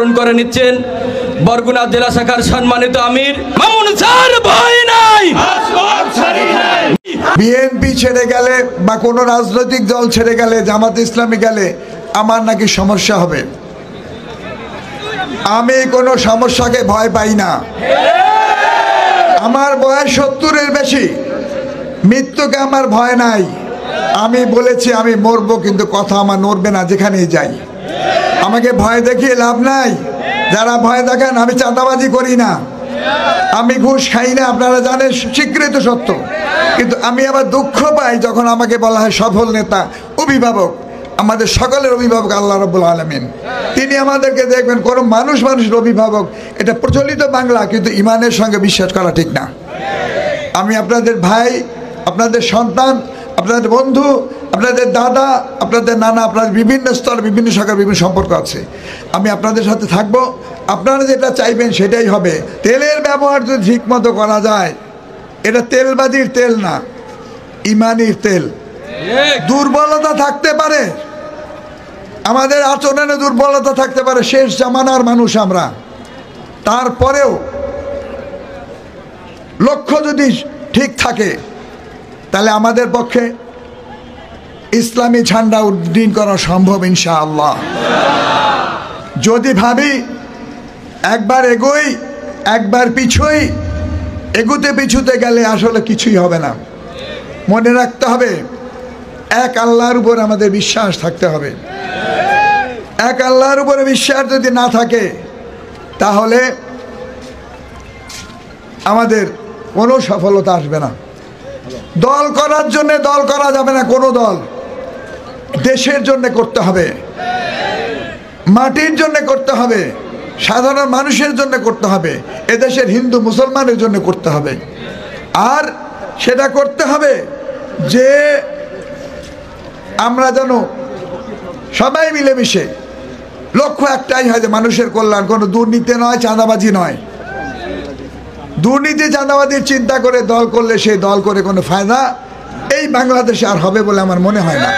বরণ করে নিচ্ছেন বরগুনা জেলা শাখার সম্মানিত আমির মামুন স্যার। ভয় নাই। বিএনপি ছেড়ে গেলে বা কোনো রাজনৈতিক দল ছেড়ে গেলে, জামাত ইসলামী গেলে আমার নাকি সমস্যা হবে। আমি কোনো সমস্যাকে ভয় পাই না। আমার বয়স 70-এর বেশি, মৃত্যুকে আমার ভয় নাই। আমি বলেছি আমি মরবো, কিন্তু কথা আমার নড়বে না যেখানেই যাই। আমাকে ভয় দেখিয়ে লাভ নাই। যারা ভয় দেখেন, আমি চাঁদাবাজি করি না, আমি ঘুষ খাই না, আপনারা জানেন, স্বীকৃত সত্য। কিন্তু আমি আবার দুঃখ পাই যখন আমাকে বলা হয় সফল নেতা, অভিভাবক। আমাদের সকলের অভিভাবক আল্লাহ রাব্বুল আলামিন। তিনি আমাদেরকে দেখবেন কোনো মানুষের অভিভাবক। এটা প্রচলিত বাংলা, কিন্তু ইমানের সঙ্গে বিশ্বাস করা ঠিক না। আমি আপনাদের ভাই, আপনাদের সন্তান, আপনাদের বন্ধু, আপনাদের দাদা, আপনাদের নানা, আপনাদের বিভিন্ন স্তর, বিভিন্ন শাখার বিভিন্ন সম্পর্ক আছে। আমি আপনাদের সাথে থাকবো। আপনারা যেটা চাইবেন সেটাই হবে। তেলের ব্যবহার যদি ঠিক মতো করা যায়, এটা তেলবাজির তেল না, ইমানির তেল। দুর্বলতা থাকতে পারে, আমাদের আচরণে দুর্বলতা থাকতে পারে, শেষ জামানার মানুষ আমরা। তারপরেও লক্ষ্য যদি ঠিক থাকে, তাহলে আমাদের পক্ষে ইসলামী ঝান্ডা উড্ডীন করা সম্ভব ইনশাআল্লাহ। যদি ভাবি একবার এগোই একবার পিছুই, এগুতে পিছুতে গেলে আসলে কিছুই হবে না। মনে রাখতে হবে, এক আল্লাহর উপর আমাদের বিশ্বাস থাকতে হবে। এক আল্লাহর উপরে বিশ্বাস যদি না থাকে, তাহলে আমাদের কোনো সফলতা আসবে না। দল করার জন্য দল করা যাবে না। কোনো দল দেশের জন্য করতে হবে, মাটির জন্য করতে হবে, সাধারণ মানুষের জন্য করতে হবে, এদেশের হিন্দু মুসলমানের জন্য করতে হবে। আর সেটা করতে হবে যে আমরা যেন সবাই মিলেমিশে, লক্ষ্য একটাই হয় যে মানুষের কল্যাণ, কোনো দুর্নীতি নয়, চাঁদাবাজি নয়। দুর্নীতি চাঁদাবাজির চিন্তা করে দল করলে সেই দল করে কোনো ফায়দা এই বাংলাদেশে আর হবে বলে আমার মনে হয় না।